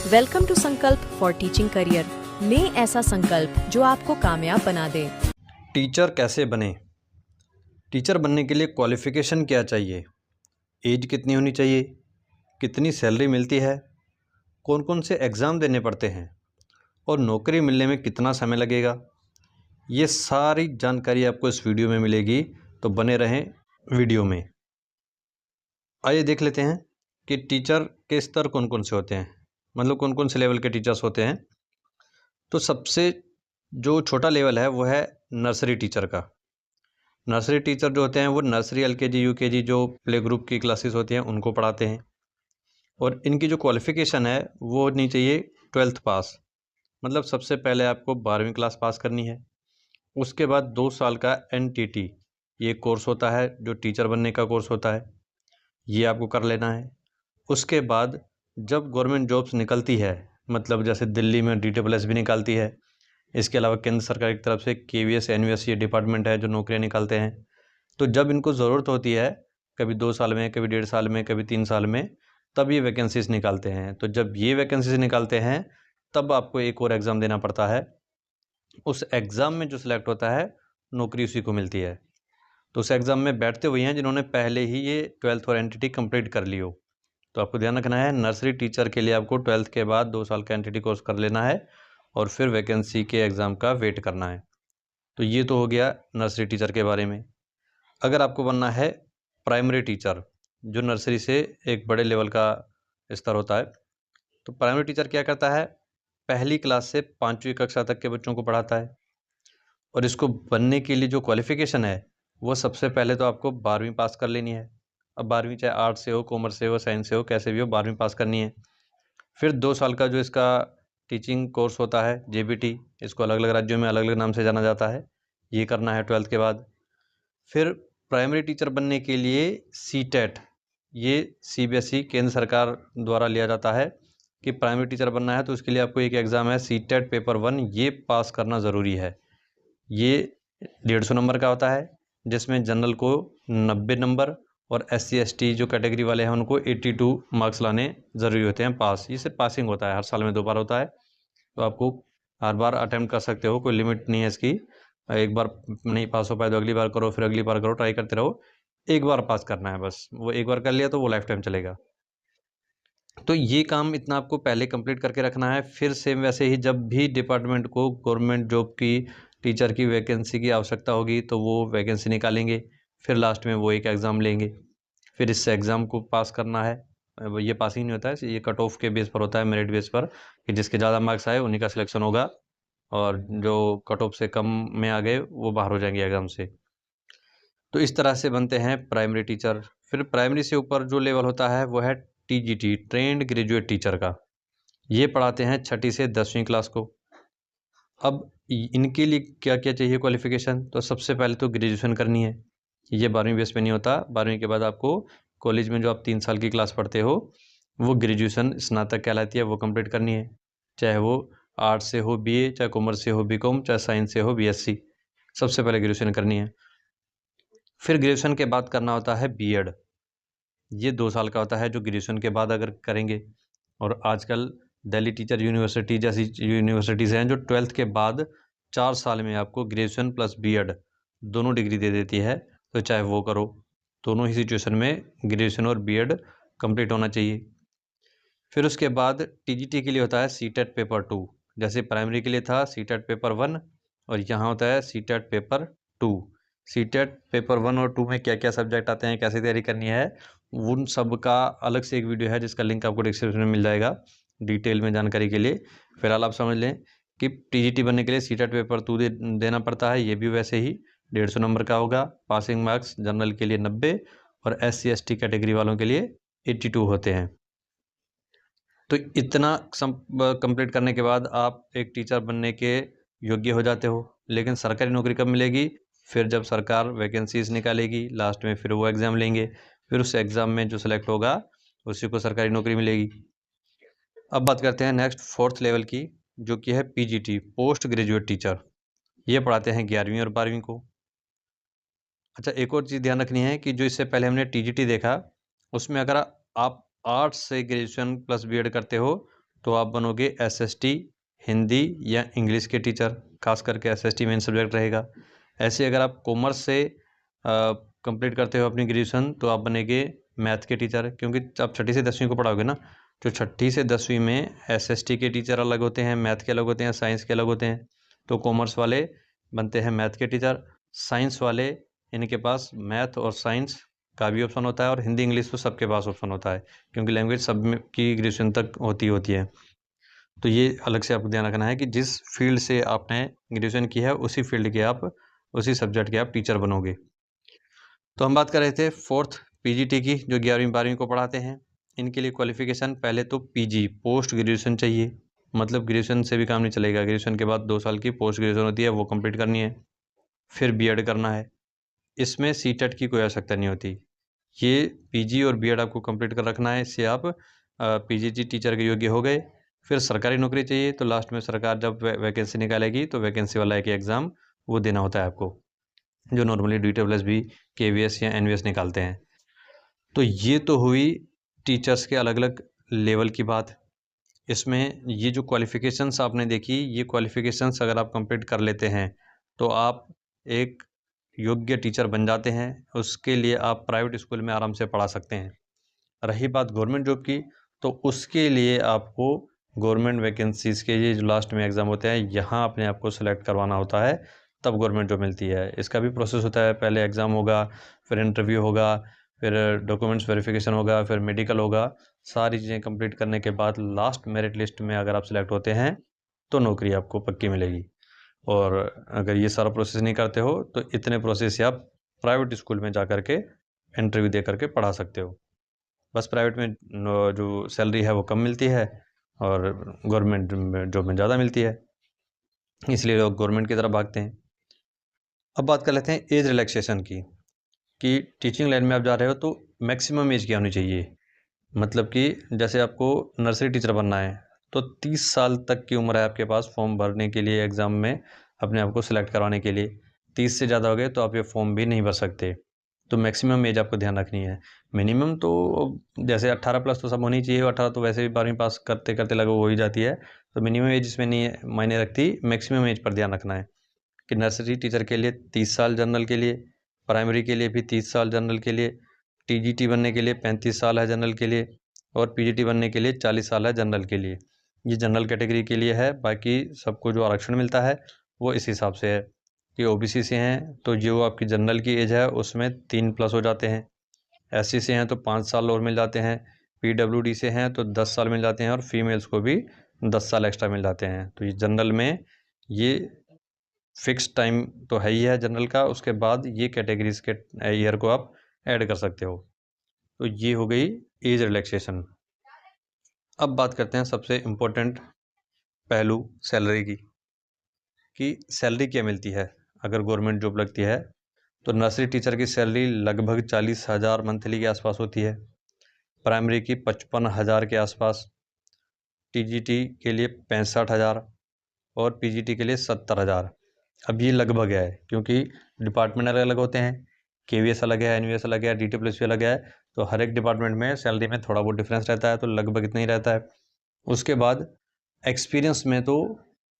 Welcome to संकल्प for teaching career. लें ऐसा संकल्प जो आपको कामयाब बना दे। टीचर कैसे बने? टीचर बनने के लिए क्वालिफ़िकेशन क्या चाहिए? एज कितनी होनी चाहिए? कितनी सैलरी मिलती है? कौन कौन से एग्ज़ाम देने पड़ते हैं? और नौकरी मिलने में कितना समय लगेगा? ये सारी जानकारी आपको इस वीडियो में मिलेगी, तो बने रहें वीडियो में। आइए देख लेते हैं कि टीचर के स्तर कौन कौन से होते हैं, मतलब कौन कौन से लेवल के टीचर्स होते हैं। तो सबसे जो छोटा लेवल है वो है नर्सरी टीचर का। नर्सरी टीचर जो होते हैं वो नर्सरी, एलकेजी, यूकेजी जो प्ले ग्रुप की क्लासेस होती हैं उनको पढ़ाते हैं। और इनकी जो क्वालिफ़िकेशन है वो होनी चाहिए 12th पास, मतलब सबसे पहले आपको 12वीं क्लास पास करनी है। उसके बाद 2 साल का एनटीटी ये कोर्स होता है, जो टीचर बनने का कोर्स होता है, ये आपको कर लेना है। उसके बाद जब गवर्नमेंट जॉब्स निकलती है, मतलब जैसे दिल्ली में डीटीपीएस भी निकालती है, इसके अलावा केंद्र सरकार की तरफ से केवीएस, एनवीएस ये डिपार्टमेंट है जो नौकरियाँ निकालते हैं। तो जब इनको ज़रूरत होती है, कभी 2 साल में, कभी 1.5 साल में, कभी 3 साल में, तब ये वैकेंसीज़ निकालते हैं। तो जब ये वैकेंसीज़ निकालते हैं, तब आपको एक और एग्ज़ाम देना पड़ता है। उस एग्ज़ाम में जो सिलेक्ट होता है, नौकरी उसी को मिलती है। तो उस एग्ज़ाम में बैठते वही हैं जिन्होंने पहले ही ये 12th और एनटीटी कंप्लीट कर ली हो। तो आपको ध्यान रखना है, नर्सरी टीचर के लिए आपको 12th के बाद 2 साल का एनटीटी कोर्स कर लेना है और फिर वैकेंसी के एग्ज़ाम का वेट करना है। तो ये तो हो गया नर्सरी टीचर के बारे में। अगर आपको बनना है प्राइमरी टीचर, जो नर्सरी से एक बड़े लेवल का स्तर होता है, तो प्राइमरी टीचर क्या करता है, पहली क्लास से 5वीं कक्षा तक के बच्चों को पढ़ाता है। और इसको बनने के लिए जो क्वालिफ़िकेशन है, वो सबसे पहले तो आपको 12वीं पास कर लेनी है। अब 12वीं चाहे आर्ट्स से हो, कॉमर्स से हो, साइंस से हो, कैसे भी हो, 12वीं पास करनी है। फिर 2 साल का जो इसका टीचिंग कोर्स होता है, जेबीटी, इसको अलग-अलग राज्यों में अलग-अलग नाम से जाना जाता है, ये करना है 12th के बाद। फिर प्राइमरी टीचर बनने के लिए सीटेट, ये सीबीएसई केंद्र सरकार द्वारा लिया जाता है कि प्राइमरी टीचर बनना है तो उसके लिए आपको एक एग्ज़ाम है सीटेट पेपर 1, ये पास करना ज़रूरी है। ये 150 नंबर का होता है, जिसमें जनरल को 90 नंबर और एससी एसटी जो कैटेगरी वाले हैं उनको 82 मार्क्स लाने ज़रूरी होते हैं पास। ये सिर्फ पासिंग होता है, हर साल में 2 बार होता है। तो आपको हर बार अटेम्प्ट कर सकते हो, कोई लिमिट नहीं है इसकी। एक बार नहीं पास हो पाए तो अगली बार करो, फिर अगली बार करो, ट्राई करते रहो। एक बार पास करना है बस, वो एक बार कर लिया तो वो लाइफ टाइम चलेगा। तो ये काम इतना आपको पहले कंप्लीट करके रखना है। फिर सेम वैसे ही जब भी डिपार्टमेंट को गवर्नमेंट जॉब की, टीचर की वैकेंसी की आवश्यकता होगी तो वो वैकेंसी निकालेंगे। फिर लास्ट में वो एक एग्ज़ाम लेंगे, फिर इस एग्ज़ाम को पास करना है। ये पासिंग नहीं होता है, ये कट ऑफ के बेस पर होता है, मेरिट बेस पर, कि जिसके ज़्यादा मार्क्स आए उन्हीं का सिलेक्शन होगा और जो कट ऑफ से कम में आ गए वो बाहर हो जाएंगे एग्ज़ाम से। तो इस तरह से बनते हैं प्राइमरी टीचर। फिर प्राइमरी से ऊपर जो लेवल होता है वो है टीजीटी, ट्रेंड ग्रेजुएट टीचर का। ये पढ़ाते हैं 6ठी से 10वीं क्लास को। अब इनके लिए क्या क्या चाहिए क्वालिफ़िकेशन, तो सबसे पहले तो ग्रेजुएशन करनी है। ये 12वीं बेस पे नहीं होता, 12वीं के बाद आपको कॉलेज में जो आप 3 साल की क्लास पढ़ते हो, वो ग्रेजुएशन स्नातक कहलाती है, वो कंप्लीट करनी है। चाहे वो आर्ट्स से हो बीए, चाहे कॉमर्स से हो बीकॉम, चाहे साइंस से हो बीएससी, सबसे पहले ग्रेजुएशन करनी है। फिर ग्रेजुएशन के बाद करना होता है बीएड। ये 2 साल का होता है जो ग्रेजुएशन के बाद अगर करेंगे। और आजकल दिल्ली टीचर यूनिवर्सिटी जैसी यूनिवर्सिटीज़ हैं जो 12th के बाद 4 साल में आपको ग्रेजुएशन प्लस बीएड दोनों डिग्री दे देती है, तो चाहे वो करो। दोनों ही सिचुएशन में ग्रेजुएशन और बीएड कंप्लीट होना चाहिए। फिर उसके बाद टीजीटी के लिए होता है सीटेट पेपर 2, जैसे प्राइमरी के लिए था सीटेट पेपर 1 और यहाँ होता है सीटेट पेपर 2। सीटेट पेपर 1 और 2 में क्या क्या सब्जेक्ट आते हैं, कैसे तैयारी करनी है, उन सब का अलग से एक वीडियो है जिसका लिंक आपको डिस्क्रिप्शन में मिल जाएगा डिटेल में जानकारी के लिए। फिलहाल आप समझ लें कि टीजीटी बनने के लिए सीटेट पेपर 2 देना पड़ता है। ये भी वैसे ही 150 नंबर का होगा। पासिंग मार्क्स जनरल के लिए 90 और एससी एसटी कैटेगरी वालों के लिए 82 होते हैं। तो इतना कंप्लीट करने के बाद आप एक टीचर बनने के योग्य हो जाते हो। लेकिन सरकारी नौकरी कब मिलेगी? फिर जब सरकार वैकेंसीज निकालेगी, लास्ट में फिर वो एग्ज़ाम लेंगे, फिर उस एग्ज़ाम में जो सेलेक्ट होगा उसी को सरकारी नौकरी मिलेगी। अब बात करते हैं नेक्स्ट 4th लेवल की, जो कि है पीजीटी, पोस्ट ग्रेजुएट टीचर। ये पढ़ाते हैं 11वीं और 12वीं को। अच्छा, एक और चीज़ ध्यान रखनी है कि जो इससे पहले हमने टीजीटी देखा, उसमें अगर आप आर्ट्स से ग्रेजुएशन प्लस बीएड करते हो तो आप बनोगे एसएसटी हिंदी या इंग्लिश के टीचर, खास करके एसएसटी मेन सब्जेक्ट रहेगा। ऐसे अगर आप कॉमर्स से कंप्लीट करते हो अपनी ग्रेजुएशन तो आप बनेंगे मैथ के टीचर, क्योंकि आप छठी से 10वीं को पढ़ाओगे ना, तो छठी से 10वीं में एसएसटी के टीचर अलग होते हैं, मैथ के अलग होते हैं, साइंस के अलग होते हैं। तो कॉमर्स वाले बनते हैं मैथ के टीचर, साइंस वाले इनके पास मैथ और साइंस का भी ऑप्शन होता है, और हिंदी इंग्लिश तो सबके पास ऑप्शन होता है, क्योंकि लैंग्वेज सब की ग्रेजुएशन तक होती है। तो ये अलग से आपको ध्यान रखना है कि जिस फील्ड से आपने ग्रेजुएशन की है उसी फील्ड के आप, उसी सब्जेक्ट के आप टीचर बनोगे। तो हम बात कर रहे थे फोर्थ पीजीटी की, जो 11वीं 12वीं को पढ़ाते हैं। इनके लिए क्वालिफिकेशन पहले तो पीजी पोस्ट ग्रेजुएशन चाहिए, मतलब ग्रेजुएशन से भी काम नहीं चलेगा, ग्रेजुएशन के बाद 2 साल की पोस्ट ग्रेजुएशन होती है, वो कंप्लीट करनी है। फिर बीएड करना है, इसमें सीटेट की कोई आवश्यकता नहीं होती। ये पीजी और बीएड आपको कंप्लीट कर रखना है, इससे आप पीजीटी टीचर के योग्य हो गए। फिर सरकारी नौकरी चाहिए, तो लास्ट में सरकार जब वैकेंसी निकालेगी तो वैकेंसी वाला एक एग्ज़ाम वो देना होता है आपको, जो नॉर्मली DTSB KVS या NVS निकालते हैं। तो ये तो हुई टीचर्स के अलग अलग लेवल की बात। इसमें ये जो क्वालिफ़िकेशंस आपने देखी, ये क्वालिफ़िकेशंस अगर आप कंप्लीट कर लेते हैं तो आप एक योग्य टीचर बन जाते हैं। उसके लिए आप प्राइवेट स्कूल में आराम से पढ़ा सकते हैं। रही बात गवर्नमेंट जॉब की, तो उसके लिए आपको गवर्नमेंट वैकेंसीज़ के ये जो लास्ट में एग्ज़ाम होते हैं, यहाँ अपने आप को सेलेक्ट करवाना होता है, तब गवर्नमेंट जॉब मिलती है। इसका भी प्रोसेस होता है, पहले एग्ज़ाम होगा, फिर इंटरव्यू होगा, फिर डॉक्यूमेंट्स वेरिफिकेशन होगा, फिर मेडिकल होगा। सारी चीज़ें कंप्लीट करने के बाद लास्ट मेरिट लिस्ट में अगर आप सेलेक्ट होते हैं तो नौकरी आपको पक्की मिलेगी। और अगर ये सारा प्रोसेस नहीं करते हो तो इतने प्रोसेस से आप प्राइवेट स्कूल में जा कर के इंटरव्यू दे करके पढ़ा सकते हो। बस प्राइवेट में जो सैलरी है वो कम मिलती है और गवर्नमेंट जॉब में ज़्यादा मिलती है, इसलिए लोग गवर्नमेंट की तरफ भागते हैं। अब बात कर लेते हैं एज रिलैक्सेशन की, कि टीचिंग लाइन में आप जा रहे हो तो मैक्सिमम एज क्या होनी चाहिए। मतलब कि जैसे आपको नर्सरी टीचर बनना है तो 30 साल तक की उम्र है आपके पास फॉर्म भरने के लिए, एग्ज़ाम में अपने आप को सिलेक्ट करवाने के लिए। 30 से ज़्यादा हो गए तो आप ये फॉर्म भी नहीं भर सकते। तो मैक्सिमम एज आपको ध्यान रखनी है। मिनिमम तो जैसे 18 प्लस तो सब होनी चाहिए, 18 तो वैसे भी 12वीं पास करते करते लगभग हो ही जाती है। तो मिनिमम एज इसमें नहीं है, मायने रखती, मैक्सिमम एज पर ध्यान रखना है कि नर्सरी टीचर के लिए 30 साल जनरल के लिए, प्राइमरी के लिए भी 30 साल जनरल के लिए, टीजीटी बनने के लिए 35 साल है जनरल के लिए, और पीजीटी बनने के लिए 40 साल है जनरल के लिए। ये जनरल कैटेगरी के लिए है। बाकी सबको जो आरक्षण मिलता है वो इस हिसाब से है कि ओबीसी से हैं तो जो आपकी जनरल की एज है उसमें 3 प्लस हो जाते हैं, एससी से हैं तो 5 साल और मिल जाते हैं, पीडब्ल्यूडी से हैं तो 10 साल मिल जाते हैं, और फीमेल्स को भी 10 साल एक्स्ट्रा मिल जाते हैं। तो ये जनरल में ये फिक्स टाइम तो है ही है जनरल का, उसके बाद ये कैटेगरीज के ईयर को आप ऐड कर सकते हो। तो ये हो गई एज रिलैक्सेशन। अब बात करते हैं सबसे इम्पोर्टेंट पहलू सैलरी की, कि सैलरी क्या मिलती है अगर गवर्नमेंट जॉब लगती है। तो नर्सरी टीचर की सैलरी लगभग 40,000 मंथली के आसपास होती है, प्राइमरी की 55,000 के आसपास, टीजीटी के लिए 65,000 और पीजीटी के लिए 70,000। अब ये लगभग है क्योंकि डिपार्टमेंट अलग अलग होते हैं, केवीएस अलग है, एनवीएस अलग है, डीटीप्लस भी अलग है, तो हर एक डिपार्टमेंट में सैलरी में थोड़ा बहुत डिफरेंस रहता है, तो लगभग इतना ही रहता है। उसके बाद एक्सपीरियंस में तो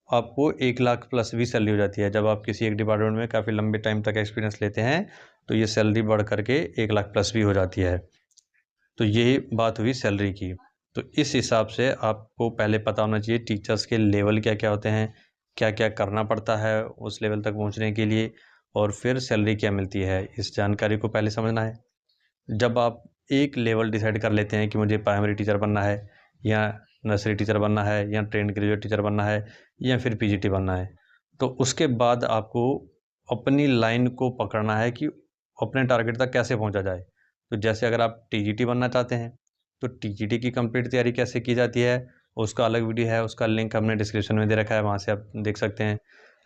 आपको 1 लाख प्लस भी सैलरी हो जाती है। जब आप किसी एक डिपार्टमेंट में काफ़ी लंबे टाइम तक एक्सपीरियंस लेते हैं तो ये सैलरी बढ़ करके 1 लाख प्लस भी हो जाती है। तो यही बात हुई सैलरी की। तो इस हिसाब से आपको पहले पता होना चाहिए टीचर्स के लेवल क्या क्या होते हैं, क्या क्या करना पड़ता है उस लेवल तक पहुंचने के लिए, और फिर सैलरी क्या मिलती है, इस जानकारी को पहले समझना है। जब आप एक लेवल डिसाइड कर लेते हैं कि मुझे प्राइमरी टीचर बनना है या नर्सरी टीचर बनना है या ट्रेंड ग्रेजुएट टीचर बनना है या फिर पीजीटी बनना है, तो उसके बाद आपको अपनी लाइन को पकड़ना है कि अपने टारगेट तक कैसे पहुंचा जाए। तो जैसे अगर आप टीजीटी बनना चाहते हैं तो टीजीटी की कंप्लीट तैयारी कैसे की जाती है उसका अलग वीडियो है, उसका लिंक हमने डिस्क्रिप्शन में दे रखा है, वहाँ से आप देख सकते हैं।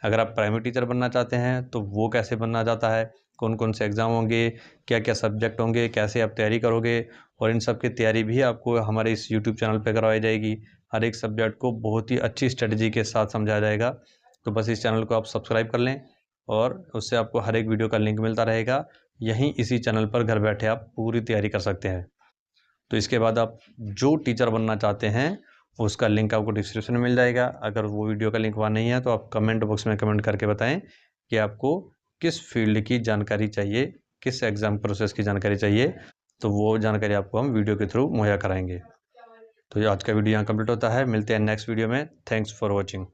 अगर आप प्राइमरी टीचर बनना चाहते हैं तो वो कैसे बनना जाता है, कौन कौन से एग्ज़ाम होंगे, क्या क्या सब्जेक्ट होंगे, कैसे आप तैयारी करोगे, और इन सब की तैयारी भी आपको हमारे इस यूट्यूब चैनल पर करवाई जाएगी। हर एक सब्जेक्ट को बहुत ही अच्छी स्ट्रेटजी के साथ समझाया जाएगा। तो बस इस चैनल को आप सब्सक्राइब कर लें और उससे आपको हर एक वीडियो का लिंक मिलता रहेगा। यहीं इसी चैनल पर घर बैठे आप पूरी तैयारी कर सकते हैं। तो इसके बाद आप जो टीचर बनना चाहते हैं उसका लिंक आपको डिस्क्रिप्शन में मिल जाएगा। अगर वो वीडियो का लिंक वहाँ नहीं है तो आप कमेंट बॉक्स में कमेंट करके बताएं कि आपको किस फील्ड की जानकारी चाहिए, किस एग्ज़ाम प्रोसेस की जानकारी चाहिए, तो वो जानकारी आपको हम वीडियो के थ्रू मुहैया कराएंगे। तो आज का वीडियो यहाँ कंप्लीट होता है। मिलते हैं नेक्स्ट वीडियो में। Thanks for watching.